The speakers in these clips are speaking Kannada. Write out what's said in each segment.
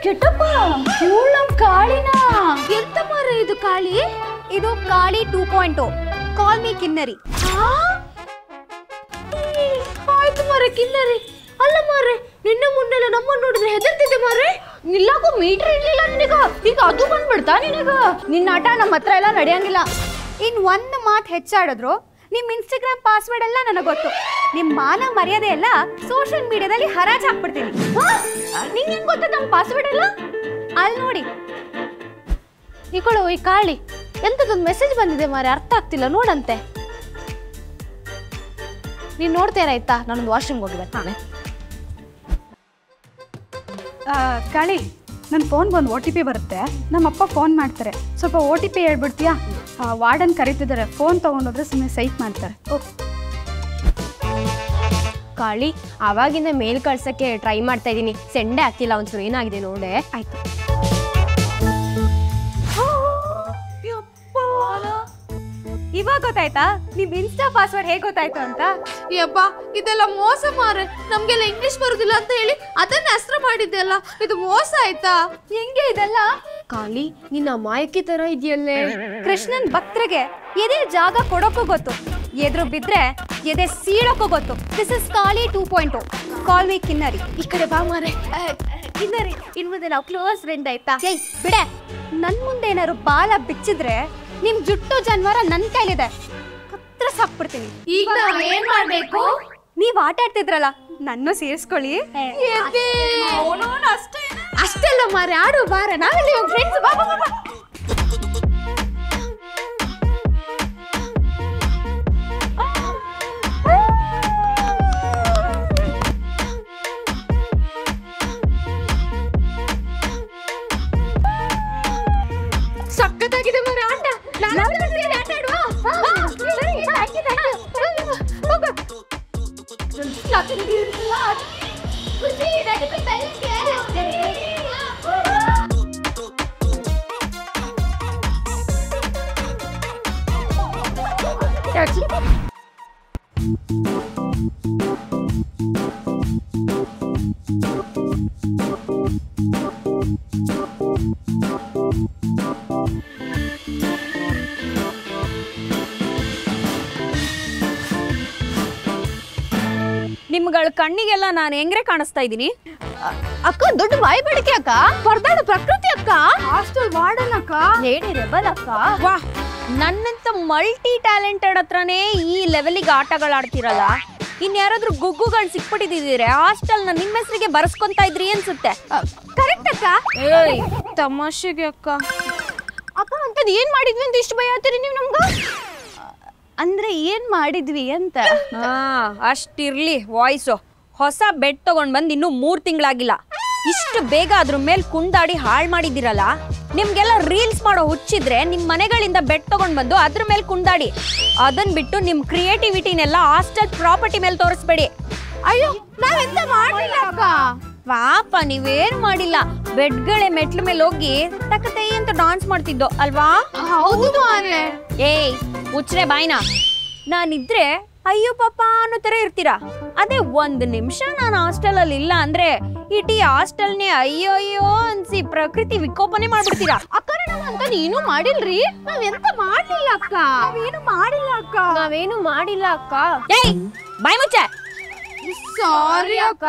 ಕೆಟ್ಟಪ್ಪ ಇವಳು ನಮ್ ಕಾಳಿನ ಎಂತ ಮಾರ ಇದು ಕಾಳಿ ಇದು ಕಾಳಿ 2.0 ಕಾಲ್ ಮೀ ಕಿನ್ನರಿ ಆಯ್ತು ಮಾರೆ ಕಿನ್ನರಿ ಅಲ್ಲ ಮಾರೆ ನಿನ್ನ ಮುಂದೆಲ್ಲ ನಮ್ಮನ್ನು ನೋಡಿದ್ರೆ ಹೆದರ್ತಿದ್ದೆ ಮಾರೆ ನಿಲ್ಲಕ್ಕೂ ಮೀಟರ್ ಇರ್ಲಿಲ್ಲ ನಿನಗ ಈಗ ಅದು ಬಂದ್ಬಿಡ್ತಾ ನಿನಗ ನಿನ್ನ ಆಟ ನಮ್ಮ ಹತ್ರ ಎಲ್ಲ ನಡೆಯಂಗಿಲ್ಲ ಇನ್ ಒಂದು ಮಾತು ಹೆಚ್ಚಾಡಿದ್ರು ನಿಮ್ ಇನ್ಸ್ಟಾಗ್ರಾಮ್ ಪಾಸ್ವರ್ಡ್ ಎಲ್ಲ ನನಗೆ ಗೊತ್ತು ನಿಮ್ ಮಾನ ಮರ್ಯಾದೆ ಎಲ್ಲ ಸೋಷಿಯಲ್ ಮೀಡಿಯಾದಲ್ಲಿ ಹರಾಜ್ ಹಾಕ್ಬಿಡ್ತೀನಿ ನಿಂಗೆ ಹೆಂಗ್ ಗೊತ್ತ ನಮ್ಮ ಪಾಸ್ವರ್ಡ್ ಎಲ್ಲ ಅಲ್ಲಿ ನೋಡಿ ಇಕೊಳ್ಳು ಈ ಕಾಳಿ ಎಂತದೊಂದು ಮೆಸೇಜ್ ಬಂದಿದೆ ಮಾರೆ ಅರ್ಥ ಆಗ್ತಿಲ್ಲ ನೋಡಂತೆ ನೀನ್ ನೋಡ್ತೇನಾಯ್ತಾ ನಾನೊಂದು ವಾಶ್ರೂಮ್ಗೆ ಹೋಗಿ ಬರ್ತಾನೆ ಕಾಳಿ ನನ್ನ ಫೋನ್ ಬಂದು OTP ಬರುತ್ತೆ ನಮ್ಮಪ್ಪ ಫೋನ್ ಮಾಡ್ತಾರೆ ಸ್ವಲ್ಪ OTP ಹೇಳ್ಬಿಡ್ತೀಯಾ ವಾರ್ಡನ್ ಕರೀತಿದ್ದಾರೆ ಫೋನ್ ತೊಗೊಂಡೋದ್ರೆ ಸುಮ್ಮನೆ ಸೈಟ್ ಮಾಡ್ತಾರೆ ಕಾಳಿ ಆವಾಗಿಂದ ಮೇಲ್ ಕಳ್ಸಕ್ಕೆ ಟ್ರೈ ಮಾಡ್ತಾ ಇದ್ದೀನಿ ಸೆಂಡೆ ಆಗ್ತಿಲ್ಲ ಒಂಚೂರು ಏನಾಗಿದೆ ನೋಡೆ ಆಯ್ತು ಇವಾಗ ಗೊತ್ತಾಯ್ತಾ ನಿಮ್ ಇನ್ಸ್ಟಾ ಪಾಸ್ವರ್ಡ್ ಹೇಗೆ ಗೊತ್ತಾಯ್ತು ಅಂತ ಯಪ್ಪ ಇದೆಲ್ಲ ಮೋಸ ಮಾರೆ ನಮ್ಗೆಲ್ಲ ಇಂಗ್ಲಿಷ್ ಬರುದಿಲ್ಲ ಅಂತ ಹೇಳಿ ಅದನ್ನ ಅಸ್ತ್ರ ಮಾಡಿದ್ದೆ ಅಲ್ಲ ಇದು ಮೋಸ ಆಯ್ತಾ ಹೆಂಗೆ ಇದೆಲ್ಲ ಕಾಳಿ ನಿನ್ನ ಅಮಾಯಕಿ ತರ ಇದೆಯಲ್ಲೇ ಕೃಷ್ಣನ್ ಭಕ್ತರಿಗೆ ಎದೆ ಜಾಗ ಕೊಡೋಕ್ಕೂ ಗೊತ್ತು ಎದ್ರು ಬಿದ್ರೆ ಎದೆ ಸೀಳೋಕ್ಕೂ ಗೊತ್ತು this is Kali 2.0 call me ಕಿನ್ನರಿ ಈ ಕಡೆ ಬಾ ಮಾರೆ ಕಿನ್ನರಿ ಇನ್ ಮುಂದೆ ನಾವು ಕ್ಲೋಸ್ ಫ್ರೆಂಡ್ ಆಯ್ತಾ ಏಯ್ ಬಿಡೆ ನನ್ ಮುಂದೆ ಏನಾದ್ರು ಬಾಲ ಬಿಚ್ಚಿದ್ರೆ ನಿಮ್ ಜುಟ್ಟು ಜಾನುವಾರ ನನ್ ಕೈಲಿದೆ ಕತ್ರಸ್ ಹಾಕ್ಬಿಡ್ತೀನಿ ಈಗ ನಾವ್ ಏನ್ ಮಾಡ್ಬೇಕು ನೀವ್ ಆಟ ಆಡ್ತಿದ್ರಲ್ಲ ನನ್ನ ಸೇರಿಸ್ಕೊಳ್ಳಿ ಅಷ್ಟೆಲ್ಲ ಮಾರೆ ಆಡು ಬಾರ ನಾವೆಲ್ಲ ಫ್ರೆಂಡ್ಸ್ ಬಾ ಬಾ ಬಾ ಸಕ್ಕತ್ತಾಗಿದೆ ಮಾರೆ ಆಟ ಆಟ ಆಡುವ ನಿಮ್ಗಳ ಕಣ್ಣಿಗೆಲ್ಲ ನಾನು ಹೆಂಗ್ರೆ ಕಾಣಿಸ್ತಾ ಇದ್ದೀನಿ ಅಕ್ಕ ದೊಡ್ಡ ಬಾಯಿ ಬಡಿಕೆ ಅಕ್ಕ ಪರದಾಡ ಪ್ರಕೃತಿ ಅಕ್ಕ ಹಾಸ್ಟೆಲ್ ವಾರ್ಡನ್ ಅಕ್ಕ ಲೇಡಿ ರೆಬಲ್ ಅಕ್ಕ ವಾ ನನ್ನಂತ ಮಲ್ಟಿ ಟ್ಯಾಲೆಂಟೆಡ್ ಹತ್ರನೇ ಈ ಲೆವೆಲಿಗೆ ಆಟಗಳಾಡ್ತಿರಲ್ಲ ಇನ್ಯಾರಾದ್ರೂ ಗುಗ್ಗುಗಳು ಸಿಕ್ಬಿಟ್ಟಿದ್ದೀರಿ ಹಾಸ್ಟೆಲ್ನ ನಿಮ್ಮ ಹೆಸರಿಗೆ ಬರ್ಸ್ಕೊಂತ ಇದ್ರಿ ಅನ್ಸುತ್ತೆ ಕರೆಕ್ಟ್ ಅಕ್ಕ ಏಯ್ ತಮಾಷೆಗೆ ಅಕ್ಕ ಅಕ್ಕ ಅಂತದ್ ಏನ್ ಮಾಡಿದ್ವಿ ಅಂತ ಇಷ್ಟು ಭಯ ಆತೀರಿ ನೀವು ನಮ್ಗ ಅಂದ್ರೆ ಏನ್ ಮಾಡಿದ್ವಿ ಅಂತ ಹಾ ಅಷ್ಟಿರ್ಲಿ ವಾಯ್ಸು ಹೊಸ ಬೆಡ್ ತಗೊಂಡ್ ಬಂದ್ ಇನ್ನು 3 ತಿಂಗಳಾಗಿಲ್ಲ ಇಷ್ಟು ಬೇಗ ಅದ್ರ ಮೇಲೆ ಕುಂದಾಡಿ ಹಾಳು ಮಾಡಿದಿರಲ್ಲ ನಿಮ್ಗೆಲ್ಲ ರೀಲ್ಸ್ ಮಾಡೋ ಹುಚ್ಚಿದ್ರೆ ನಿಮ್ ಮನೆಗಳಿಂದ ಬೆಡ್ ತಗೊಂಡ್ ಬಂದು ಅದ್ರ ಮೇಲೆ ಕುಂದಾಡಿ ಅದನ್ ಬಿಟ್ಟು ನಿಮ್ ಕ್ರಿಯೇಟಿವಿಟಿನೆಲ್ಲ ಹಾಸ್ಟೆಲ್ ಪ್ರಾಪರ್ಟಿ ಮೇಲೆ ತೋರಿಸ್ಬೇಡಿ ಅಯ್ಯೋ ನಾವೆಂತ ಮಾಡ್ಲಿಲ್ಲ ಅಕ್ಕ ಪಾಪ ನೀವೇನ್ ಮಾಡಿಲ್ಲ ಬೆಡ್ಗಳೇ ಮೆಟ್ಲ ಮೇಲೆ ಹೋಗಿ ತಕ್ಕತೈ ಅಂತ ಡಾನ್ಸ್ ಮಾಡ್ತಿದ್ದೋ ಅಲ್ವಾ ಹೌದು ಮಾರೆ ಏಯ್ ಮುಚ್ರೆ ಬಾಯ್ನಾ ನಾನಿದ್ರೆ ಅಯ್ಯೋ ಪಾಪ ಅನ್ನೋ ತರ ಇರ್ತೀರಾ ಅದೇ 1 ನಿಮಿಷ ನಾನು ಹಾಸ್ಟೆಲ್ ಅಲ್ಲಿ ಇಲ್ಲ ಅಂದ್ರೆ ಇಡೀ ಹಾಸ್ಟೆಲ್ನೇ ಅಯ್ಯೋ ಅಯ್ಯೋ ಅನ್ಸಿ ಪ್ರಕೃತಿ ವಿಕೋಪನೆ ಮಾಡ್ಬಿಡ್ತೀರಾ ಅಕ್ಕ ನಾವಂತ ನೀನು ಮಾಡಿಲ್ರಿ ನಾವೆಂತ ಮಾಡ್ಲಿಲ್ಲ ಅಕ್ಕ ಏನು ಮಾಡಿಲ್ಲ ಅಕ್ಕ ನಾವೇನು ಮಾಡಿಲ್ಲ ಅಕ್ಕ ಏಯ್ ಬಾಯ್ ಮುಚ್ಚೆ ಸಾರಿ ಅಕ್ಕ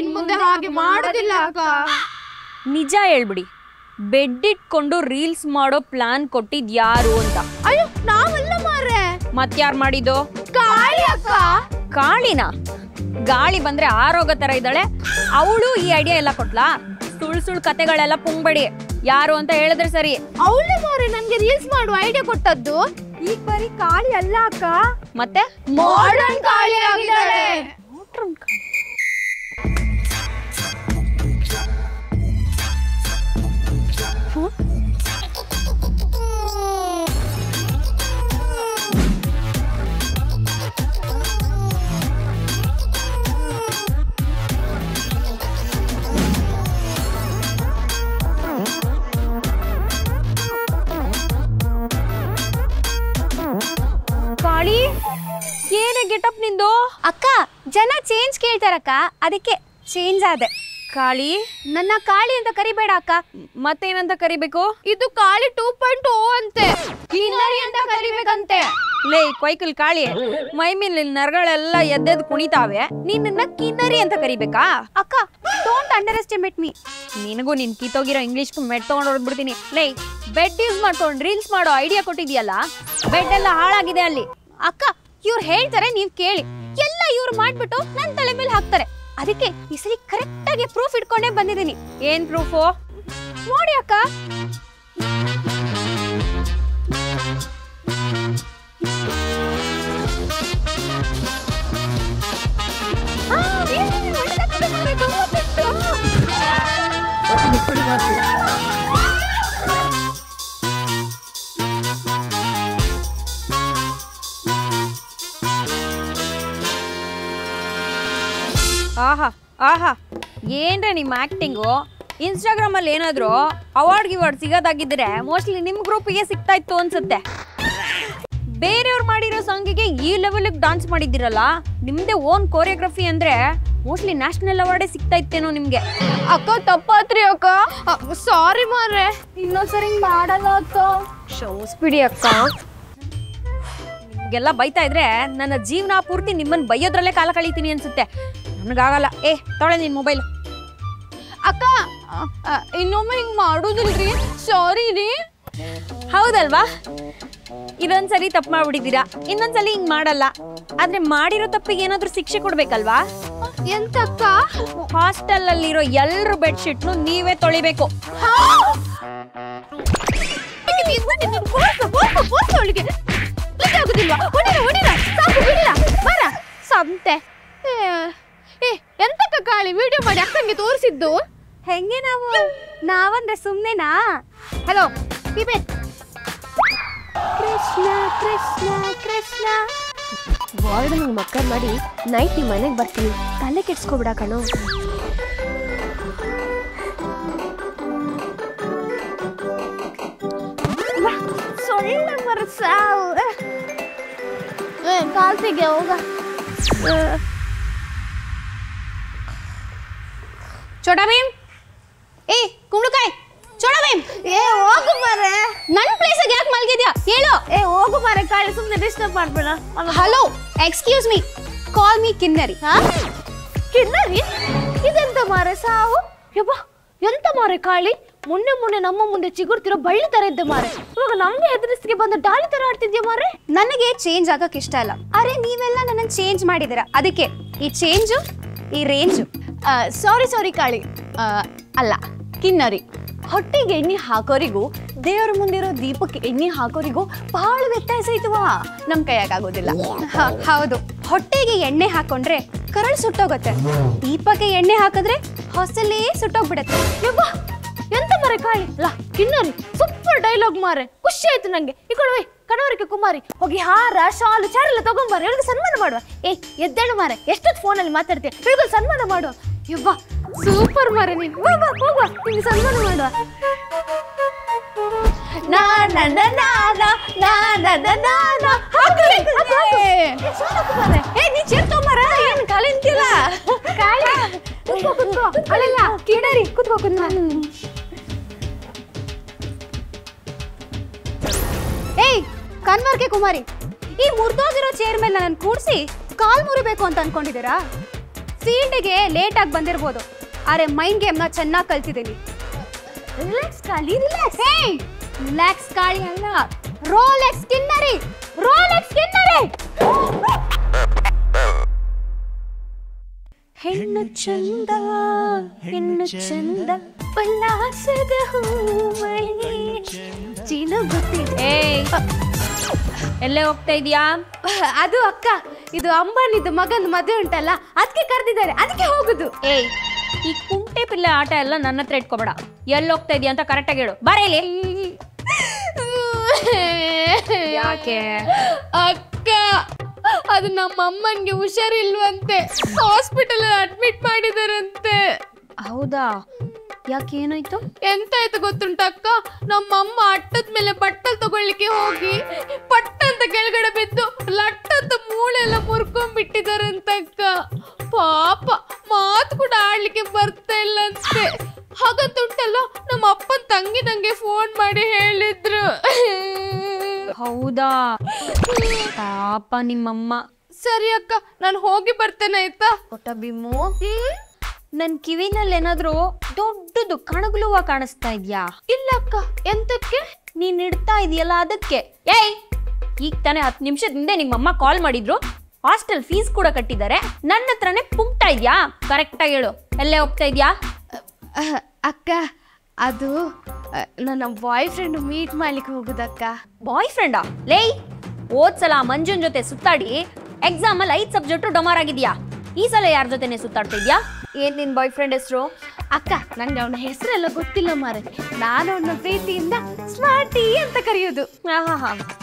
ಇನ್ ಮುಂದೆ ಹಾಗೆ ಮಾಡೋದಿಲ್ಲ ಅಕ್ಕ ನಿಜ ಹೇಳ್ಬಿಡಿ ಬೆಡ್ ಇಟ್ಕೊಂಡು ರೀಲ್ಸ್ ಮಾಡೋ ಪ್ಲಾನ್ ಕೊಟ್ಟಿದ್ ಯಾರು ಅಂತ ಅಯ್ಯೋ ನಾವಲ್ಲ ಮಾರೆ ಮತ್ಯಾರ್ ಮಾಡಿದ್ದು ಕಾಳಿ ಅಕ್ಕ ಕಾಳಿನ ಗಾಳಿ ಬಂದ್ರೆ ಆರೋಗ ತರ ಇದ್ದಾಳೆ ಅವಳು ಈ ಐಡಿಯಾ ಎಲ್ಲ ಕೊಟ್ಲಾ ಸುಳ್ ಕತೆಗಳೆಲ್ಲ ಪುಂಗ್ಬೇಡಿ ಯಾರು ಅಂತ ಹೇಳಿದ್ರೆ ಸರಿ ಅವಳೇ ಮಾರೆ ನನ್ಗೆ ರೀಲ್ಸ್ ಮಾಡುವ ಐಡಿಯಾ ಕೊಟ್ಟದ್ದು ಈಗ ಬರೀ ಕಾಳಿ ಅಲ್ಲ ಅಕ್ಕ ಮತ್ತೆ ಮಾಡರ್ನ್ ಕಾಳಿ ಆಗಿದ್ದಾಳೆ ಕಾಳಿ ಏನೇ ಗೆಟಪ್ ನಿಂದು ಅಕ್ಕ ಜನ ಚೇಂಜ್ ಕೇಳ್ತಾರಕ್ಕ ಅದಕ್ಕೆ ಚೇಂಜ್ ಆದೆ ಕಾಳಿ ನನ್ನ ಕಾಳಿ ಅಂತ ಕರಿಬೇಡ ಅಕ್ಕ. ಮತ್ತೇನಂತ ಕರಿಬೇಕು? ಇದು ಕಾಳಿ 2.0 ಅಂತೆ. ಕಿನ್ನರಿ ಅಂತ ಕರಿಬೇಕಂತೆ. ಲೇ ಕೊಯ್ಕಲ್ ಕಾಳಿ, ಮೈ ಮೇಲೆ ನರಗಳೆಲ್ಲ ಎದ್ದೆದ್ದು ಕುಣಿತಾವೆ, ನಿನ್ನ ಕಿನ್ನರಿ ಅಂತ ಕರಿಬೇಕಾ? ಅಕ್ಕ ಡೋಂಟ್ ಅಂಡರ್ ಎಸ್ಟಿಮೇಟ್ ಮೀ. ನಿನಗೂ ನಿನ್ ಕಿತ್ತೋಗಿರೋ ಇಂಗ್ಲಿಷ್ ಮೆಟ್ ತಗೊಂಡು ಹೊರಡ್ಬಿಡ್ತೀನಿ. ಲೇ ಬೆಡ್ ಯೂಸ್ ಮಾಡ್ಕೊಂಡು ರೀಲ್ಸ್ ಮಾಡೋ ಐಡಿಯಾ ಕೊಟ್ಟಿದ್ಯಲ್ಲ, ಬೆಡ್ ಎಲ್ಲ ಹಾಳಾಗಿದೆ ಅಲ್ಲಿ. ಅಕ್ಕ ಇವ್ರು ಹೇಳ್ತಾರೆ, ನೀವ್ ಕೇಳಿ. ಎಲ್ಲ ಇವ್ರು ಮಾಡ್ಬಿಟ್ಟು ನನ್ನ ತಲೆ ಮೇಲೆ ಹಾಕ್ತಾರೆ. ಅದಕ್ಕೆ ಈ ಸರಿ ಕರೆಕ್ಟ್ ಆಗಿ ಪ್ರೂಫ್ ಇಟ್ಕೊಂಡೇ ಬಂದಿದ್ದೀನಿ. ಏನ್ ಪ್ರೂಫು? ನೋಡಿ ಅಕ್ಕ. ಆಹಾ ಆಹಾ, ಏನ್ರೆ ನಿಮ್ಮ ಆಕ್ಟಿಂಗು. ಇನ್ಸ್ಟಾಗ್ರಾಮ್ ಅಲ್ಲಿ ಏನಾದ್ರು ಅವಾರ್ಡ್ ಗಿವಾರ್ಡ್ ಸಿಗೋದಾಗಿದ್ರೆ ಮೋಸ್ಟ್ಲಿ ನಿಮ್ ಗ್ರೂಪಿಗೆ ಸಿಗ್ತಾ ಇತ್ತು ಅನ್ಸುತ್ತೆ. ಬೇರೆಯವ್ರು ಮಾಡಿರೋ ಸಾಂಗಿಗೆ ಈ ಲೆವೆಲ್ ಡಾನ್ಸ್ ಮಾಡಿದ್ದೀರಲ್ಲ, ನಿಮ್ದೇ ಓನ್ ಕೋರಿಯೋಗ್ರಫಿ ಅಂದ್ರೆ ಮೋಸ್ಟ್ಲಿ ನ್ಯಾಷನಲ್ ಅವಾರ್ಡೇ ಸಿಗ್ತಾ ಇತ್ತೇನೋ ನಿಮ್ಗೆ. ಅಕ್ಕ ತಪ್ಪಾತ್ರಿ ಅಕ್ಕ, ಸಾರಿ ಮಾರ್ರೆ. ಇನ್ನೊಂದ್ಸರಿ ಮಾಡಲ್ಲ ಅಕ್ಕ. ಕ್ಷಮಿಸ್ಬಿಡಿ ಅಕ್ಕ. ನಿಮ್ಗೆಲ್ಲ ಬೈತಾ ಇದ್ರೆ ನನ್ನ ಜೀವನ ಪೂರ್ತಿ ನಿಮ್ಮನ್ನ ಬೈಯೋದ್ರಲ್ಲೇ ಕಾಲ ಕಳೀತೀನಿ ಅನ್ಸುತ್ತೆ. ನನಗಾಗಲ್ಲ. ತೊಳೆ ನಿನ್ ಮೊಬೈಲ್. ಅಕ್ಕ ಇನ್ನೊಮ್ಮೆ ಹಿಂಗ್ ಮಾಡೋದಿಲ್ರಿ, ಸಾರಿ ರೀ. ಹೌದಲ್ವಾ? ಇದೊಂದ್ಸರಿ ತಪ್ಪು ಮಾಡ್ಬಿಟ್ಟಿದ್ದೀರಾ, ಇನ್ನೊಂದ್ಸಲಿ ಹಿಂಗ್ ಮಾಡಲ್ಲ. ಆದ್ರೆ ಮಾಡಿರೋ ತಪ್ಪಿಗೆ ಏನಾದ್ರೂ ಶಿಕ್ಷೆ ಕೊಡ್ಬೇಕಲ್ವಾ? ಎಂತಕ್ಕ? ಹಾಸ್ಟೆಲ್ ಅಲ್ಲಿರೋ ಎಲ್ರ ಬೆಡ್ಶೀಟ್ನು ನೀವೇ ತೊಳಿಬೇಕು. ಸಂತೆ ಎಂತಕ್ಕ ಕಾಳಿ ವಿಡಿಯೋ ಮಾಡಿ ಅಕ್ಕಂಗೆ ತೋರಿಸಿದ್ದು? ಹೆಂಗೆ ನಾವಂದ್ರೆ ಸುಮ್ನೆನಾ? ಹಲೋ ಕೃಷ್ಣ ಕೃಷ್ಣ ಕೃಷ್ಣ. ವಾರ್ಡ್ ನಂಗೆ ಮಕ್ಕಳು ಮಾಡಿ ನೈಟ್ ನಿಮ್ಮ ಮನೆಗೆ ಬರ್ತೀನಿ, ತಲೆ ಕೆಡ್ಸ್ಕೊಬಿಡ ಕಣೋ. ಸೊಳ್ಳೆ ಮರಸ ಕಾಲ್ತಿಗೆ ಹೋಗ. ಚೋಟಾ ಭೀಮ್, ಕುಂಬಳಕಾಯಿ ಚೋಟಾ ಭೀಮ್. ಹೋಗು ಮಾರೆ, ನನ್ನ ಪ್ಲೇಸಿಗೆ ಯಾಕೆ ಮಲ್ಗಿದ್ಯಾ ಹೇಳು. ಹೋಗು ಮಾರೆ ಕಾಳಿ, ಸುಮ್ಮನೆ ಡಿಸ್ಟರ್ಬ್ ಮಾಡ್ಬೇಡ. Hello excuse me, call me ಕಿನ್ನರಿ. ಕಿನ್ನರಿ? ಇದೆಂತ ಮಾರೆ ಸಾವು? ಯಬ್ಬ ಎಂತ ಮಾರೆ ಕಾಳಿ, ಮೊನ್ನೆ ನಮ್ಮ ಮುಂದೆ ಚಿಗುರ್ತಿರೋ ಬಳ್ಳಿ ತರ ಇದ್ದೆ ಮಾರೆ, ಇವಾಗ ನಮ್ಗೆ ಹೆದರಿಸಿಗೆ ಬಂದು ಡಾಲಿ ತರ ಆಡ್ತಿದ್ಯಾ ಮಾರೆ. ನನಗೆ ಚೇಂಜ್ ಆಗಕ್ ಇಷ್ಟ ಇಲ್ಲ. ಅರೆ ನೀವೆಲ್ಲ ನನ್ನ ಚೇಂಜ್ ಮಾಡಿದಿರ, ಅದಕ್ಕೆ ಈ ಚೇಂಜು ಈ ರೇಂಜು. ಸಾರಿ ಕಾಳಿ, ಅಲ್ಲ ಕಿನ್ನರಿ. ಹೊಟ್ಟೆಗೆ ಎಣ್ಣೆ ಹಾಕೋರಿಗೂ ದೇವರ ಮುಂದಿರೋ ದೀಪಕ್ಕೆ ಎಣ್ಣೆ ಹಾಕೋರಿಗೂ ಬಹಳ ವ್ಯತ್ಯಾಸ ಐತವಾ, ನಮ್ ಕೈಯಾಗೋದಿಲ್ಲ. ಹೌದು, ಹೊಟ್ಟೆಗೆ ಎಣ್ಣೆ ಹಾಕೊಂಡ್ರೆ ಕರಳು ಸುಟ್ಟೋಗುತ್ತೆ, ದೀಪಕ್ಕೆ ಎಣ್ಣೆ ಹಾಕಿದ್ರೆ ಹಾಸ್ಟೆಲ್ಲೇ ಸುಟ್ಟೋಗ್ಬಿಡತ್ತೆ. ಯಬ್ಬ ಎಂತ ಮಾರೆ ಕಾಳಿ. ಅಲ್ಲ ಕಿನ್ನರಿ ಸೂಪರ್ ಡೈಲಾಗ್ ಮಾರೆ, ಖುಷಿ ಆಯ್ತು ನಂಗೆ. ಈ ಕಡೆ ಕಣವರಿಕೆ ಕುಮಾರಿ, ಹೋಗಿ ಹಾರ ಶಾಲು ಚಾರೆಲ್ಲ ತಗೊಂಬಾರ, ಇವಳಿಗೆ ಸನ್ಮಾನ ಮಾಡುವ. ಎದ್ದೇಳು ಮಾರೆ, ಎಷ್ಟೊತ್ತು ಫೋನಲ್ಲಿ ಮಾತಾಡ್ತೀಯ, ಇವಳಿಗೆ ಸನ್ಮಾನ ಮಾಡುವ. ಯವ್ವ ಸೂಪರ್ ಮಾರೆ ನೀನು, ಹೋಗುವ ನಿಂಗೆ ಸನ್ಮಾನ ಮಾಡುವ. ನೀ ಚಿರ್ತ ಮರ ಏನ್ ಕಾಲಿಂತಿಲ್ಲ ಕಾಳಿ. ಕುತ್ಕೋ ಅಲ್ಲ ಕಿನ್ನರಿ ಕುತ್ಕೋ. ಕನ್ವರ್ಕೆ ಕುಮಾರಿ, ಈ ಮುರಿದೋಗಿರೋ ಚೇರ್ ಮೇಲೆ ನನ್ನ ಕೂಡಿಸಿ ಕಾಲ್ ಮುರಿಬೇಕು ಅಂತ ಅನ್ಕೊಂಡಿದ್ದೀರಾ? ಫೀಲ್ಡ್ಗೆ ಲೇಟ್ ಆಗಿ ಬಂದಿರ್ಬೋದು, ಆದ್ರೆ ಮೈಂಡ್ ಗೇಮ್ನ ಚೆನ್ನಾಗಿ ಕಲ್ತಿದ್ದೀನಿ. Relax Kali, relax. Relax Kali ಅಲ್ಲ, ರೋಲೆಕ್ಸ್ ಕಿನ್ನರಿ, ರೋಲೆಕ್ಸ್ ಕಿನ್ನರಿ. ಹೆಣ್ಣು ಚಂದ ಹೆಣ್ಣು ಚಂದ ಉಲ್ಲಾಸದ ಹೂಮಳೆ ಚಿನುಗುತ್ತಿದೆ. ಎಲ್ಲೇ ಹೋಗ್ತಾ ಇದೀಯಾ? ಅದು ಅಕ್ಕ, ಇದು ಅಂಬಾನಿದು ಮಗನ ಮದುವೆ ಉಂಟಲ್ಲ, ಅದಕ್ಕೆ ಕರೆದಿದ್ದಾರೆ, ಅದಕ್ಕೆ ಹೋಗುದು. ಈ ಕುಂಟೆ ಪಿಲ್ಲೆ ಆಟ ಎಲ್ಲ ನನ್ನ ಹತ್ರ ಇಟ್ಕೋಬೇಡ. ಎಲ್ಲಿ ಹೋಗ್ತಾ ಇದೀಯ ಅಂತ ಕರೆಕ್ಟಾಗಿ ಹೇಳು. ಬಾರೇಲಿ. ಯಾಕೆ ಅಕ್ಕ? ಅದು ನಮ್ಮ ಅಮ್ಮನ್ಗೆ ಹುಷಾರಿಲ್ವಂತೆ, ಹಾಸ್ಪಿಟಲ್ ಅಡ್ಮಿಟ್ ಮಾಡಿದಾರಂತೆ. ಹೌದಾ? ಯಾಕೆ ಏನಾಯ್ತು? ಎಂತಾಯ್ತು ಗೊತ್ತುಂಟಕ್ಕ, ನಮ್ಮಮ್ಮ ಅಟ್ಟದ ಮೇಲೆ ಬಟ್ಟಲ್ ತಗೊಳ್ಳಿಕ್ಕೆ ಹೋಗಿ ಪಟ್ಟಂತ ಕೆಳಗಡೆ ಬಿದ್ದು ಲಟ್ಟಂತ ಮೂಳೆಲ್ಲ ಮುರ್ಕೊಂಡ್ಬಿಟ್ಟಿದಾರಂತಕ್ಕ. ಪಾಪ ಮಾತು ಕೂಡ ಆಡ್ಲಿಕ್ಕೆ ಬರ್ತಾ ಇಲ್ಲ ಅಷ್ಟೇ. ಹಾಗಂತುಂಟಲ್ಲ ನಮ್ಮ ಅಪ್ಪನ ತಂಗಿ ನಂಗೆ ಫೋನ್ ಮಾಡಿ ಹೇಳಿದ್ರು. ಹೌದಾ? ಪಾಪ ನಿಮ್ಮಮ್ಮ. ಸರಿ ಅಕ್ಕ, ನಾನು ಹೋಗಿ ಬರ್ತೇನೆ ಆಯ್ತಾ? ಪುಟ್ಟ ಬಿಮ್ಮು, ನನ್ ಕಿವಿನಲ್ಲಿ ಏನಾದ್ರೂ ದೊಡ್ಡದು ಕಣಗುಳುವ ಕಾಣಿಸ್ತಾ ಇದ್ಯಾ? ಇಲ್ಲ ಅಕ್ಕ. ಎಂತಕ್ಕೆ? ನೀನ್ ಇಡ್ತಾ ಇದೆಯಲ್ಲ ಅದಕ್ಕೆ. ಏಯ್, ಈಗ ತಾನೇ 10 ನಿಮಿಷದ ಹಿಂದೆ ನಿಮ್ಮಮ್ಮ ಕಾಲ್ ಮಾಡಿದ್ರು. ಹಾಸ್ಟೆಲ್ ಫೀಸ್ ಕೂಡ ಕಟ್ಟಿದ್ದಾರೆ. ನನ್ನ ಹತ್ರನೇ ಪುಂಕ್ತಾ ಇದ್ಯಾ? ಕರೆಕ್ಟಾಗಿ ಹೇಳು, ಎಲ್ಲೇ ಹೋಗ್ತಾ ಇದ್ಯಾ? ಅಕ್ಕ, ಅದು ನನ್ನ ಬಾಯ್ ಫ್ರೆಂಡ್ ಮೀಟ್ ಮಾಡ್ಲಿಕ್ಕೆ ಹೋಗುದಕ್ಕ. ಬಾಯ್ ಫ್ರೆಂಡಾ? ಲೇಯ್, ಹೋದ್ಸಲ ಮಂಜುನ್ ಜೊತೆ ಸುತ್ತಾಡಿ ಎಕ್ಸಾಮ್ ಅಲ್ಲಿ 5 ಸಬ್ಜೆಕ್ಟ್ ಡಮಾರ್ ಆಗಿದ್ಯಾ. ಈ ಸಲ ಯಾರ ಜೊತೆನೆ ಸುತ್ತಾಡ್ತಾ ಇದ್ಯಾ? ಏನ್ ನಿನ್ ಬಾಯ್ ಫ್ರೆಂಡ್ ಹೆಸರು? ಅಕ್ಕ, ನಂಗೆ ಅವನ ಹೆಸರೆಲ್ಲ ಗೊತ್ತಿಲ್ಲ ಮಾರೆ. ನಾನು ಅವನ ಪ್ರೀತಿಯಿಂದ ಸ್ಮಾರ್ಟಿ ಅಂತ ಕರೆಯೋದು.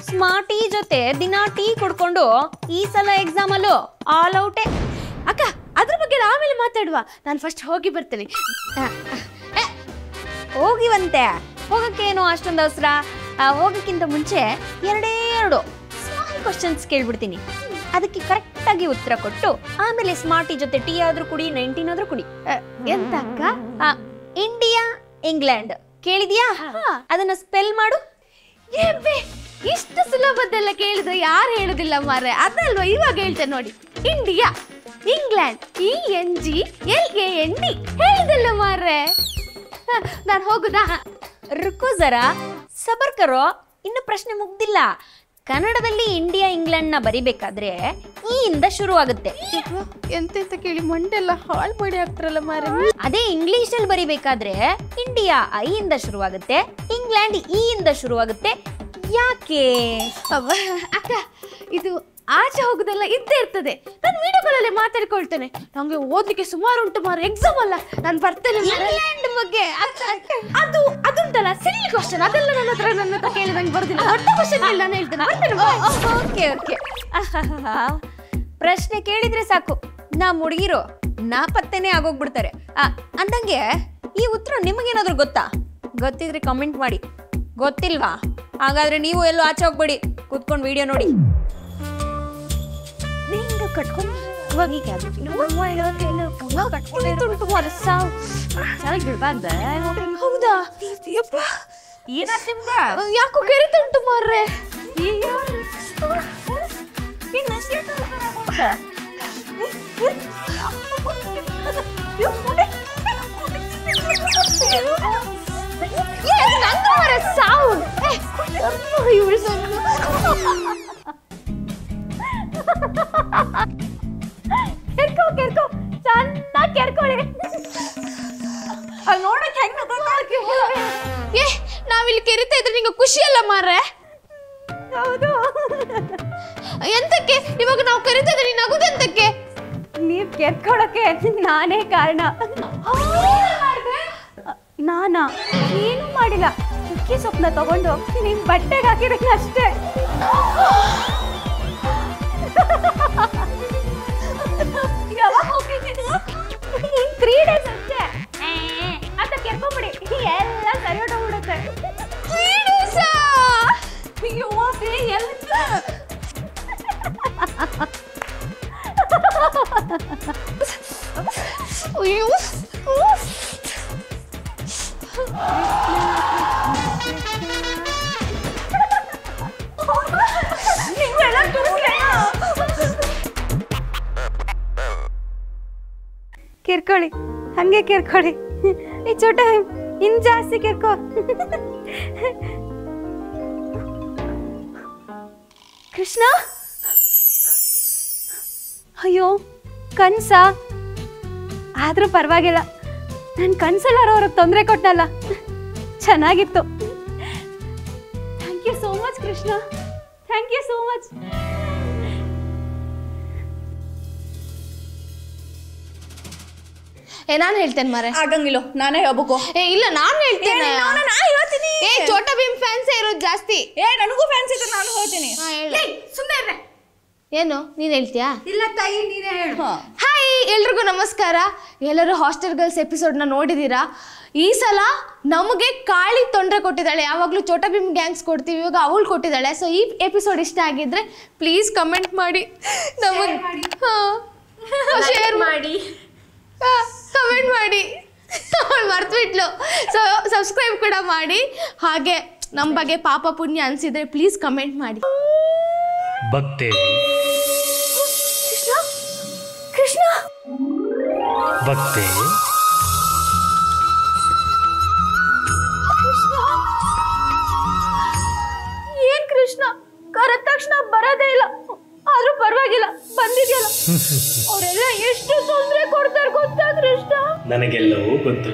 ಸ್ಮಾರ್ಟಿ ಜೊತೆ ದಿನ ಟೀ ಕುಡ್ಕೊಂಡು ಈ ಸಲ ಎಕ್ಸಾಮ್ ಅಲ್ಲೂ ಆಲ್ ಔಟೇ. ಅಕ್ಕ, ಅದ್ರ ಬಗ್ಗೆ ಆಮೇಲೆ ಮಾತಾಡುವ. ನಾನು ಫಸ್ಟ್ ಹೋಗಿ ಬರ್ತೇನೆ. ಹೋಗಿವಂತೆ. ಹೋಗಕ್ಕೇನು ಅಷ್ಟೊಂದು ಅವಸರ? ಹೋಗಕ್ಕಿಂತ ಮುಂಚೆ 2 ಸ್ಮಾಲ್ ಕ್ವಶನ್ಸ್ ಕೇಳ್ಬಿಡ್ತೀನಿ. ಅದಕ್ಕೆ ಕರೆಕ್ಟ್ ಆಗಿ ಉತ್ತರ ಕೊಟ್ಟು ಆಮೇಲೆ ಸ್ಮಾರ್ಟಿ ಜೊತೆ ಟೀ ಆದ್ರೂ ಕುಡಿ, 19 ಆದ್ರೂ ಕುಡಿ. ಎಂತ ಅಕ್ಕ? ಇಂಡಿಯಾ ಇಂಗ್ಲೆಂಡ್ ಕೇಳಿದ್ಯಾ? ಅದನ್ನ ಸ್ಪೆಲ್ ಮಾಡು. ಇಷ್ಟು ಸುಲಭದೆಲ್ಲ ಕೇಳಿದ್ರೆ ಯಾರು ಹೇಳುದಿಲ್ಲ ಮಾರೆ. ಅದಲ್ವಾ, ಇವಾಗ ಹೇಳ್ತೇನೆ ನೋಡಿ. ಇಂಡಿಯಾ, ಇಂಗ್ಲೆಂಡ್, ENGLAND ಹೇಳಿದಲ್ಲ ಮಾರೆ. ನಾನು ಹೋಗುದಾ? ರುಕೋ ಜರಾ, ಸಬರ್ ಕರೋ, ಇನ್ನು ಪ್ರಶ್ನೆ ಮುಗ್ದಿಲ್ಲ. ಕನ್ನಡದಲ್ಲಿ ಇಂಡಿಯಾ ಇಂಗ್ಲೆಂಡ್ ನ ಬರಿಬೇಕಾದ್ರೆ ಈ ಇಂದ ಶುರು ಆಗುತ್ತೆ. ಎಂತೆಂತ ಕೇಳಿ ಮಂಡೆಲ್ಲ ಹಾಳು ಮಾಡಿ ಹಾಕ್ತಾರಲ್ಲ ಮಾರೆ. ಅದೇ ಇಂಗ್ಲಿಷ್ ಅಲ್ಲಿ ಬರಿಬೇಕಾದ್ರೆ ಇಂಡಿಯಾ I ಇಂದ ಶುರುವಾಗುತ್ತೆ, ಇಂಗ್ಲೆಂಡ್ E ಇಂದ ಶುರುವಾಗುತ್ತೆ. ಯಾಕೆ? ಅಕ್ಕ, ಇದು ಆಚೆ ಹೋಗುದೆಲ್ಲ ಇದ್ದೇ ಇರ್ತದೆ. ನಾನು ವಿಡಿಯೋ ಕಾಲಲ್ಲಿ ಮಾತಾಡ್ಕೊಳ್ತೇನೆ. ನಂಗೆ ಓದ್ಲಿಕ್ಕೆ ಸುಮಾರು ಉಂಟು ಮಾರೆ. ಎಕ್ಸಾಮ್ ಅಲ್ಲ, ನಾನು ಬರ್ತೇನೆ. ಇಂಗ್ಲೆಂಡ್ ಬಗ್ಗೆ ಅದುಂಟಲ್ಲ ಸಿಲ್ಲಿ ಕ್ವಶನ್, ಅದೆಲ್ಲ ನನ್ನ ಹತ್ರ ಕೇಳಿ ನಂಗೆ ಬರುದಿಲ್ಲ. ದೊಡ್ಡ ಕ್ವಶನ್ ಇಲ್ಲ, ನಾನು ಹೇಳ್ತೇನೆ. Okay okay. ಪ್ರಶ್ನೆ ಕೇಳಿದ್ರೆ ಸಾಕು, ನಾ ಹುಡುಗಿರು ನಾಪತ್ತೆನೇ ಆಗೋಗ್ಬಿಡ್ತಾರೆ. ಅಂದಂಗೆ ಈ ಉತ್ತರ ನಿಮಗೇನಾದ್ರೂ ಗೊತ್ತಾ? ಗೊತ್ತಿದ್ರೆ ಕಮೆಂಟ್ ಮಾಡಿ. ಗೊತ್ತಿಲ್ವಾ? ಹಾಗಾದ್ರೆ ನೀವು ಎಲ್ಲೂ ಆಚೆ ಹೋಗ್ಬೇಡಿ, ಕೂತ್ಕೊಂಡು ವಿಡಿಯೋ ನೋಡಿ. ಕಟ್ಕೊಂಡು ಹೌದಾ? ಯಾಕೋ ಕೆರಿತುಂಟು ಮಾರ್ರೆ. ಸೌಂಡ್ ಕೆರ್ಕೋ ಚೆನ್ನಾಗಿ ಕೆರ್ಕೊಳ್ಳಿ. ನೋಡಕ್ ಹೆಂಗ್ ನಾವಿಲ್ಲಿ ಕೆರಿತಾ ಇದ್ರೆ ನಿಂಗೆ ಖುಷಿ ಅಲ್ಲ ಮಾರ್ರೆ? ಹೌದು. ಎಂತಕ್ಕೆ ಇವಾಗ ನಾವು ಕರಿತಾ ಇದ್ರೆ ನೀನು ನಗುದೆಂತಕ್ಕೆ? ನೀವ್ ಕೆರ್ಕೊಳಕ್ಕೆ ನಾನೇ ಕಾರಣ. ನಾನಾ ಏನು ಮಾಡಿಲ್ಲ. ಉಕ್ಕಿ ಸೊಪ್ಪನ್ನ ತಗೊಂಡು ನಿಮ್ ಬಟ್ಟೆಗೆ ಹಾಕಿದ್ರೆ ಅಷ್ಟೇ. 3 days ಅಷ್ಟೇ ಅಂತ ಕೆರ್ಕೊಂಬಿಡಿ, ಎಲ್ಲ ಸರಿ ಹೊಟ್ಟೋಗ್ಬಿಡುತ್ತೆ. 3 days? ಅಯ್ಯೋ ಎಲ್ಲ ಅಯ್ಯೋ ಕೆರ್ಕೊಳ್ಳಿ, ಹಂಗೆ ಕೆರ್ಕೊಳ್ಳಿ. ಈ ಚೋಟ ಇನ್ ಜಾಸ್ತಿ ಕೆರ್ಕೋ. ಕೃಷ್ಣ, ಅಯ್ಯೋ ಕನ್ಸ ಆದ್ರೂ ಪರವಾಗಿಲ್ಲ. ನನ್ ಕನ್ಸಲ್ಲಾರು ಅವ್ರಿಗೆ ತೊಂದರೆ ಕೊಟ್ಟನಲ್ಲ, ಚೆನ್ನಾಗಿತ್ತು. Thank you so much Krishna, thank you so much. ನಾನು ಹೇಳ್ತೇನೆ ಮಾರೆ. ಆಗಂಗಿಲ್ಲ, ನಾನೇ ಹೇಳ್ಬೇಕು. ಇಲ್ಲ, ನಾನು ಹೇಳ್ತೇನೆ. ಹೇಳ್ತೀನಿ. ಚೋಟಾ ಭೀಮ್ ಫ್ಯಾನ್ಸೇ ಇರೋದು ಜಾಸ್ತಿ. ನನಗೂ ಫ್ಯಾನ್ಸ್ ಇದ್ರೆ ನಾನು ಹೇಳ್ತೀನಿ. ಸುಮ್ಮನೆ ಏನು ನೀನ್ ಹೇಳ್ತೀಯಾ? ಇಲ್ಲ ತಾಯಿ, ನೀನೇ ಹೇಳು. ಹಾಯ್ ಎಲ್ರಿಗೂ ನಮಸ್ಕಾರ. ಎಲ್ಲರೂ ಹಾಸ್ಟೆಲ್ ಗರ್ಲ್ಸ್ ಎಪಿಸೋಡ್ನ ನೋಡಿದ್ದೀರಾ? ಈ ಸಲ ನಮಗೆ ಕಾಳಿ ತೊಂದರೆ ಕೊಟ್ಟಿದ್ದಾಳೆ. ಯಾವಾಗಲೂ ಚೋಟಾ ಭೀಮ್ ಗ್ಯಾಂಗ್ಸ್ ಕೊಡ್ತೀವಿ, ಇವಾಗ ಅವಳು ಕೊಟ್ಟಿದ್ದಾಳೆ. ಸೊ ಈ ಎಪಿಸೋಡ್ ಇಷ್ಟ ಆಗಿದ್ರೆ ಪ್ಲೀಸ್ ಕಮೆಂಟ್ ಮಾಡಿ, ನಮಗೆ ಶೇರ್ ಮಾಡಿ, ಕಮೆಂಟ್ ಮಾಡಿ. ಅವಳು ಮರ್ತ್ಬಿಟ್ಲು. ಸೊ ಸಬ್ಸ್ಕ್ರೈಬ್ ಕೂಡ ಮಾಡಿ. ಹಾಗೆ ನಮ್ಮ ಬಗ್ಗೆ ಪಾಪ ಪುಣ್ಯ ಅನ್ಸಿದ್ರೆ ಪ್ಲೀಸ್ ಕಮೆಂಟ್ ಮಾಡಿ. ಭಕ್ತೆ ಕೃಷ್ಣ ಕೃಷ್ಣ ಭಕ್ತೆ ಏನ್ ಕೃಷ್ಣ ಕರೆದ ತಕ್ಷಣ ಬರೋದೇ ಇಲ್ಲ, ಆದ್ರೂ ಪರವಾಗಿಲ್ಲ ಬಂದಿದ್ಯಲ್ಲ. ಅವರೆಲ್ಲ ಎಷ್ಟು ತೊಂದರೆ ಕೊಡ್ತಾರೆ ಗೊತ್ತಾ ಕೃಷ್ಣ? ನನಗೆಲ್ಲವೂ ಗೊತ್ತು.